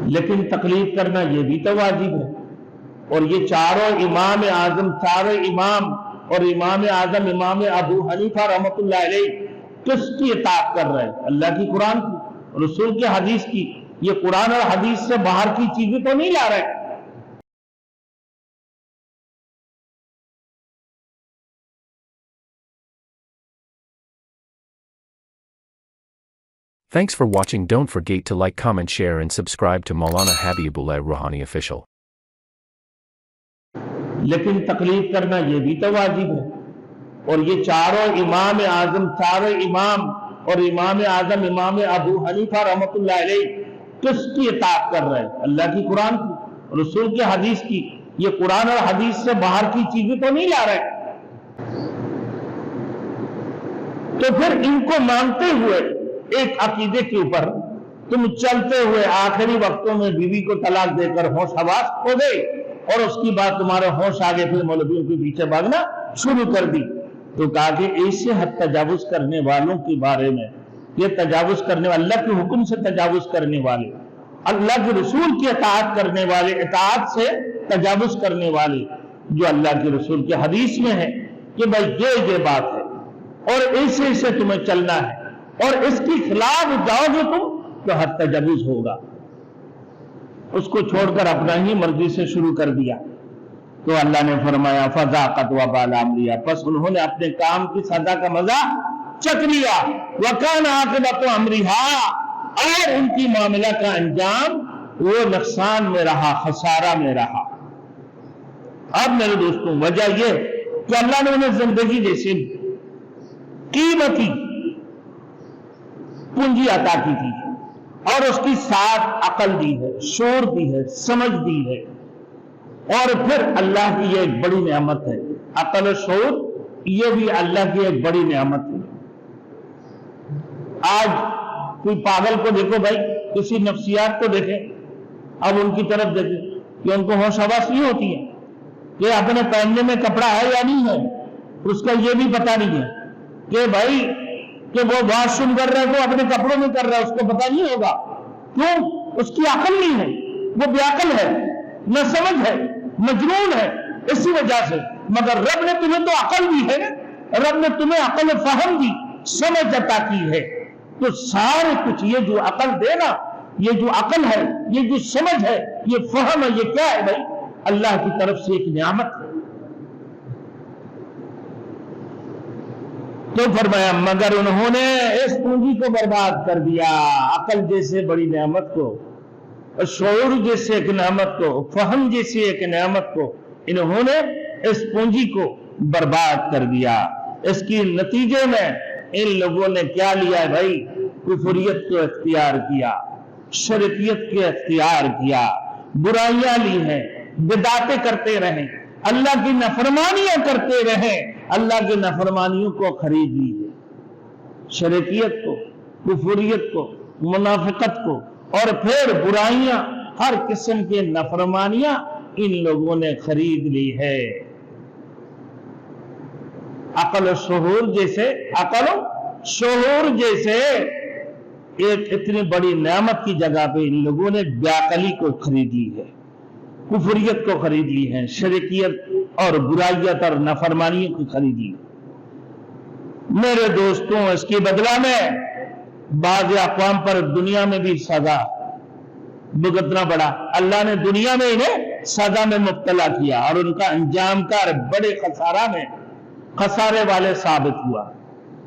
لیکن تقلید کرنا یہ بھی تو واجب ہے. اور یہ چاروں امام اعظم، چاروں امام اور امام اعظم امام ابو حنیفہ رحمۃ اللہ علیہ کس کی اطاعت کر رہے ہیں؟ اللہ کی، قرآن کی، رسول کی، حدیث کی. یہ قرآن اور حدیث سے باہر کی چیزیں تو نہیں لا رہے. Thanks for watching. Don't forget to like, comment, share and subscribe to Maulana Habibullah Rouhani Official. لیکن تقلید کرنا یہ بھی تو واجب ہے. اور یہ چاروں امام اعظم، چاروں امام اور امام اعظم امام ابو حنیفہ رحمۃ اللہ علیہ کس کی اطاعت کر رہے ہیں؟ اللہ کی، قرآن کی، رسول کی، حدیث کی. یہ قرآن اور حدیث سے باہر کی چیزیں تو نہیں لا رہے. تو پھر ان کو مانتے ہوئے ایک عقیدے کے اوپر تم چلتے ہوئے آخری وقتوں میں بیوی کو طلاق دے کر ہوش حواس کھو گئے، اور اس کی بعد تمہارے ہوش آگے پھر مولویوں کے پیچھے بھاگنا شروع کر دی. تو کہا کہ ایسے حد تجاوز کرنے والوں کے بارے میں، یہ تجاوز کرنے والے، اللہ کے حکم سے تجاوز کرنے والے، اللہ کے رسول کی اطاعت کرنے والے، اطاعت سے تجاوز کرنے والے، جو اللہ کے رسول کے حدیث میں ہے کہ بھائی یہ بات ہے اور ایسے سے تمہیں چلنا ہے، اور اس کی خلاف جاؤ گے تم تو حد تجاوز ہوگا. اس کو چھوڑ کر اپنا ہی مرضی سے شروع کر دیا. تو اللہ نے فرمایا فذاقت وبال امرها، پس انہوں نے اپنے کام کی سزا کا مزہ چکھ لیا. وکان عاقبۃ امرها، اور ان کی معاملہ کا انجام وہ نقصان میں رہا، خسارہ میں رہا. اب میرے دوستوں، وجہ یہ کہ اللہ نے انہیں زندگی جیسی قیمتی پونجی عطا کی تھی، اور اس کی ساتھ عقل دی ہے، شعور دی ہے، سمجھ دی ہے. اور پھر اللہ کی یہ ایک بڑی نعمت ہے، عقل و شعور، یہ بھی اللہ کی ایک بڑی نعمت ہے. آج کوئی پاگل کو دیکھو بھائی، کسی نفسیات کو دیکھیں، اب ان کی طرف دیکھیں کہ ان کو ہوش حواس نہیں ہوتی ہے کہ اپنے پہننے میں کپڑا ہے یا نہیں ہے. اس کا یہ بھی پتہ نہیں ہے کہ بھائی کہ وہ واش روم کر رہا ہے، وہ اپنے کپڑوں میں کر رہا ہے، اس کو پتہ نہیں ہوگا. کیوں؟ اس کی عقل نہیں ہے، وہ بے عقل ہے، نہ سمجھ ہے، مجنون ہے، اسی وجہ سے. مگر رب نے تمہیں تو عقل دی ہے، رب نے تمہیں عقل فہم دی، سمجھ عطا کی ہے. تو سارے کچھ یہ جو عقل دے نا، یہ جو عقل ہے، یہ جو سمجھ ہے، یہ فہم ہے، یہ کیا ہے بھائی؟ اللہ کی طرف سے ایک نعمت ہے. تو فرمایا مگر انہوں نے اس پونجی کو برباد کر دیا، عقل جیسے بڑی نعمت کو، شعور جیسے ایک نعمت کو، فہم جیسے ایک نعمت کو، انہوں نے اس پونجی کو برباد کر دیا. اس کی نتیجے میں ان لوگوں نے کیا لیا ہے بھائی؟ کفریت کو اختیار کیا، شرکیت کو اختیار کیا، برائیاں لی ہیں، بدعتیں کرتے رہیں، اللہ کی نافرمانیاں کرتے رہیں، اللہ کی نافرمانیوں کو خرید لی ہے. شرکیت کو، کفریت کو، منافقت کو، اور پھر برائیاں، ہر قسم کے نافرمانیاں ان لوگوں نے خرید لی ہے. عقل و شعور جیسے، عقل و شعور جیسے ایک اتنی بڑی نعمت کی جگہ پہ ان لوگوں نے بے عقلی کو خرید لی ہے، کفریت کو خرید لی ہے، شرکیت اور برائیت اور نافرمانیوں کو خرید لی. میرے دوستوں، اس کی بدلہ میں بعض اقوام پر دنیا میں بھی سزا بھگتنا پڑا. اللہ نے دنیا میں انہیں سزا میں مبتلا کیا، اور ان کا انجام کار بڑے خسارہ میں خسارے والے ثابت ہوا،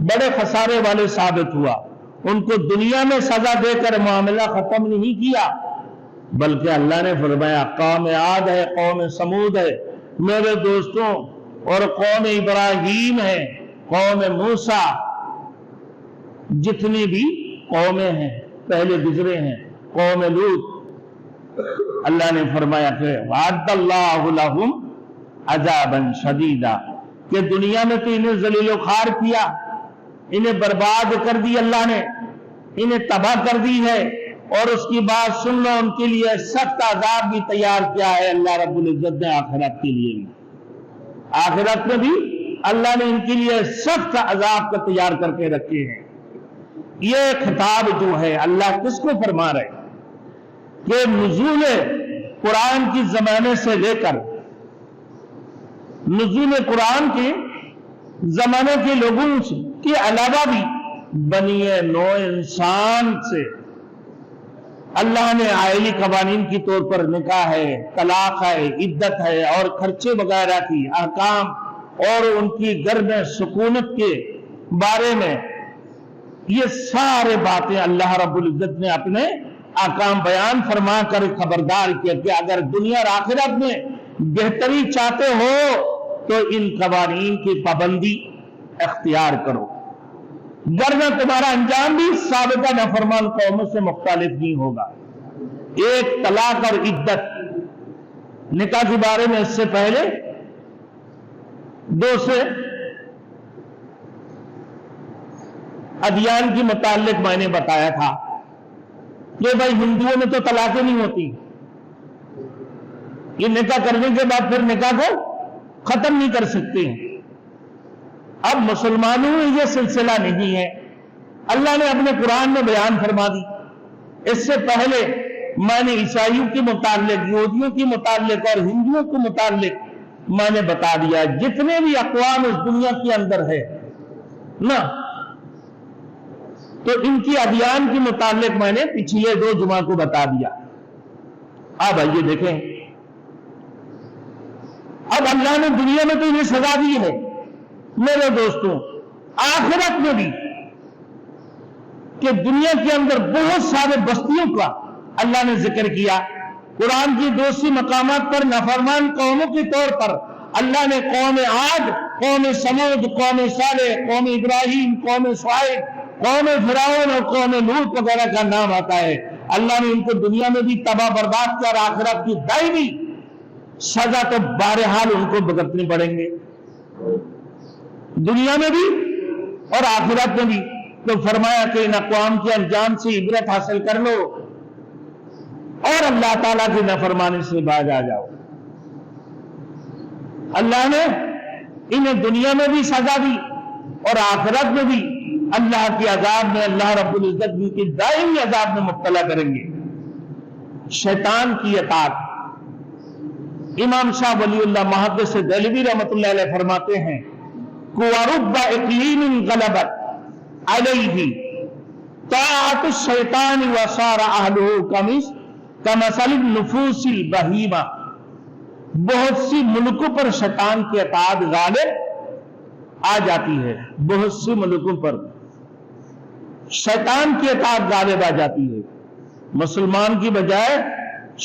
بڑے خسارے والے ثابت ہوا. ان کو دنیا میں سزا دے کر معاملہ ختم نہیں کیا، بلکہ اللہ نے فرمایا قوم عاد ہے، قوم سمود ہے میرے دوستوں، اور قوم ابراہیم ہے، قوم موسیٰ، جتنی بھی قومیں ہیں پہلے گزرے ہیں، قوم لوط، اللہ نے فرمایا کہ وعد اللہ لہم عذابا شدیدا، کہ دنیا میں تو انہیں ذلیل و خوار کیا، انہیں برباد کر دی، اللہ نے انہیں تباہ کر دی ہے، اور اس کی بات سن لو، ان کے لیے سخت عذاب بھی تیار کیا ہے اللہ رب العزت نے آخرت کے لیے بھی. آخرت میں بھی اللہ نے ان کے لیے سخت عذاب کا تیار کر کے رکھے ہیں. یہ خطاب جو ہے اللہ کس کو فرما رہے؟ کہ نزول قرآن کی زمانے سے لے کر نزول قرآن کے زمانے کے لوگوں کے علاوہ بھی بنی نوع انسان سے اللہ نے آئلی قوانین کی طور پر نکاح ہے، طلاق ہے، عدت ہے اور خرچے وغیرہ کی احکام اور ان کی گھر میں سکونت کے بارے میں یہ سارے باتیں اللہ رب العزت نے اپنے احکام بیان فرما کر خبردار کیا کہ اگر دنیا اور آخرت میں بہتری چاہتے ہو تو ان قوانین کی پابندی اختیار کرو، ورنہ تمہارا انجام بھی سابقہ نافرمان قوموں سے مختلف نہیں ہوگا۔ ایک طلاق اور عدت نکاح کے بارے میں اس سے پہلے دوسرے ادیان کے متعلق میں نے بتایا تھا کہ بھائی ہندوؤں میں تو طلاقیں نہیں ہوتی، یہ نکاح کرنے کے بعد پھر نکاح کو ختم نہیں کر سکتے ہیں۔ اب مسلمانوں میں یہ سلسلہ نہیں ہے، اللہ نے اپنے قرآن میں بیان فرما دی۔ اس سے پہلے میں نے عیسائیوں کے متعلق، یہودیوں کے متعلق اور ہندوؤں کے متعلق میں نے بتا دیا جتنے بھی اقوام اس دنیا کے اندر ہے نا، تو ان کی ادیان کے متعلق میں نے پچھلے 2 جمعہ کو بتا دیا۔ اب آئیے دیکھیں، اب اللہ نے دنیا میں تو انہیں سزا دی ہے میرے دوستوں، آخرت میں بھی کہ دنیا کے اندر بہت سارے بستیوں کا اللہ نے ذکر کیا۔ قرآن کی دوسری مقامات پر نافرمان قوموں کے طور پر اللہ نے قوم عاد، قوم سمود، قوم صالح، قوم ابراہیم، قوم شعیب، قوم فرعون اور قوم لوط وغیرہ کا نام آتا ہے۔ اللہ نے ان کو دنیا میں بھی تباہ برباد کیا اور آخرت کی دائمی سزا تو بہرحال ان کو بھگتنے پڑیں گے، دنیا میں بھی اور آخرت میں بھی۔ تو فرمایا کہ ان اقوام کے انجام سے عبرت حاصل کر لو اور اللہ تعالیٰ کی نافرمانی سے باز آ جاؤ۔ اللہ نے انہیں دنیا میں بھی سزا دی اور آخرت میں بھی اللہ کے عذاب میں اللہ رب العزت ان کی دائمی عذاب میں مبتلا کریں گے۔ شیطان کی اطاعت، امام شاہ ولی اللہ محدث دہلوی رحمۃ اللہ علیہ فرماتے ہیں وَرُبَّ إِقْلِيمٍ غَلَبَتْ عَلَيْهِ طَاعَةُ الشَّيْطَانِ وَصَارَ أَهْلُهُ كَمَثَلِ النُّفُوسِ الْبَهِيمَةِ، بہت سی ملکوں پر شیطان کی اطاعت غالب آ جاتی ہے، بہت سی ملکوں پر شیطان کی اطاعت غالب آ جاتی ہے، مسلمان کی بجائے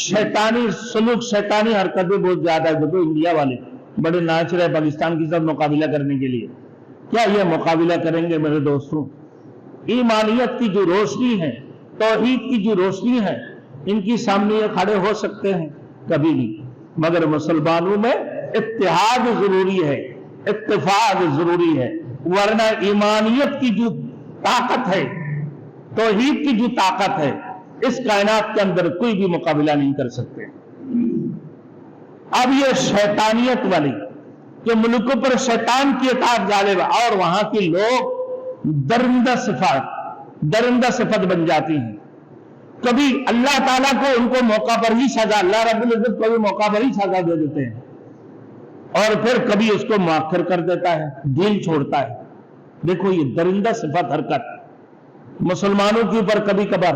شیطانی سلوک، شیطانی حرکتیں بہت زیادہ ہے۔ دیکھو انڈیا والے بڑے ناچ رہے پاکستان کے ساتھ مقابلہ کرنے کے لیے، کیا یہ مقابلہ کریں گے میرے دوستوں؟ ایمانیت کی جو روشنی ہے، توحید کی جو روشنی ہے، ان کی سامنے یہ کھڑے ہو سکتے ہیں؟ کبھی نہیں۔ مگر مسلمانوں میں اتحاد ضروری ہے، اتفاق ضروری ہے، ورنہ ایمانیت کی جو طاقت ہے، توحید کی جو طاقت ہے، اس کائنات کے اندر کوئی بھی مقابلہ نہیں کر سکتے۔ اب یہ شیطانیت والی کہ ملکوں پر شیطان کی اطاعت غالب اور وہاں کے لوگ درندہ صفت بن جاتی ہیں۔ کبھی اللہ تعالیٰ کو ان کو موقع پر ہی سزا، اللہ رب العزت کو بھی موقع پر ہی سزا دے دیتے ہیں اور پھر کبھی اس کو مؤخر کر دیتا ہے، ڈھیل چھوڑتا ہے۔ دیکھو یہ درندہ صفت حرکت مسلمانوں کے اوپر کبھی کبھار،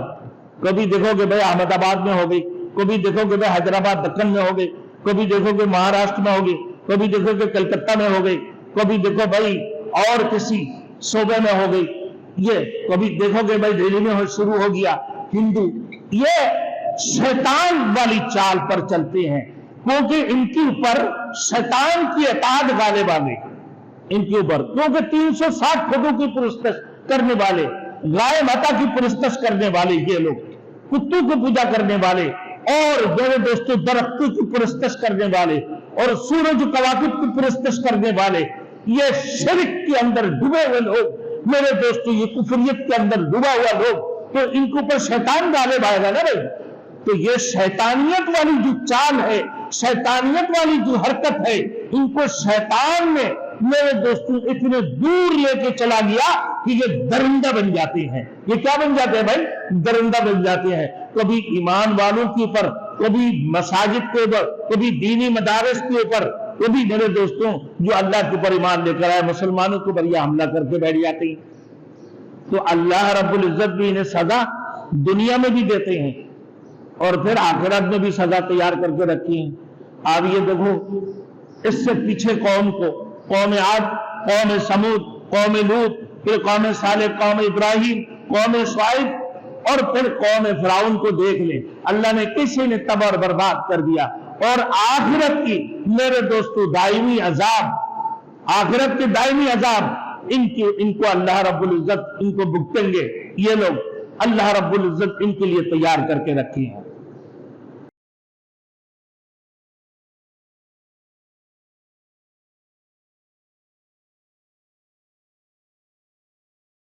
کبھی دیکھو کہ بھائی احمد آباد میں ہو گئی، کبھی دیکھو کہ بھائی حیدرآباد دکن میں ہو گئی، کبھی دیکھو کہ مہاراشٹر میں ہو گئی، کبھی دیکھو کہ کلکتہ میں ہو گئی، کبھی دیکھو بھائی اور کسی صوبے میں ہو گئی، یہ کبھی دیکھو کہ بھائی دہلی میں شروع ہو گیا ہندو۔ یہ شیطان والی چال پر چلتے ہیں کیونکہ ان کے اوپر شیطان کی اطاعت غالب آ گئی ان کے اوپر، کیونکہ 360 خدوں کی پرستش کرنے والے، گائے ماتا کی پرستش کرنے والے یہ لوگ، کتوں کو پوجا کرنے والے اور میرے دوستوں درختوں کی پرستش کرنے والے اور سورج کواکب کی پرستش کرنے والے، یہ شرک کے اندر ڈوبے ہوئے لوگ میرے دوستوں، یہ کفریت کے اندر ڈوبا ہوا لوگ، تو ان کے اوپر شیطان غالب آئے گا نا بھائی۔ تو یہ شیطانیت والی جو چال ہے، شیطانیت والی جو حرکت ہے، ان کو شیطان نے میرے دوستوں اتنے دور لے کے چلا گیا کہ یہ درندہ بن جاتے ہیں. یہ کیا بن جاتے ہیں بھائی؟ درندہ بن جاتے ہیں. کبھی ایمان والوں کے اوپر، کبھی مساجد کے اوپر، کبھی دینی مدارس کے اوپر، کبھی میرے دوستوں جو اللہ کے اوپر ایمان لے کر آئے مسلمانوں کے اوپر یہ حملہ کر کے بیٹھ جاتے ہیں. تو اللہ رب العزت بھی انہیں سزا دنیا میں بھی دیتے ہیں اور پھر آخرت میں بھی سزا تیار کر کے رکھی ہیں. آپ یہ دیکھو اس سے پیچھے قوم کو، قوم عاد، قوم سمود، قوم لوط، پھر قوم صالح، قوم ابراہیم، قوم شعیب اور پھر قوم فرعون کو دیکھ لیں. اللہ نے کسی نے تباہ اور برباد کر دیا. اور آخرت کی میرے دوستو دائمی عذاب، آخرت کے دائمی عذاب ان کو اللہ رب العزت ان کو بھگتیں گے. یہ لوگ اللہ رب العزت ان کے لیے تیار کر کے رکھے ہیں.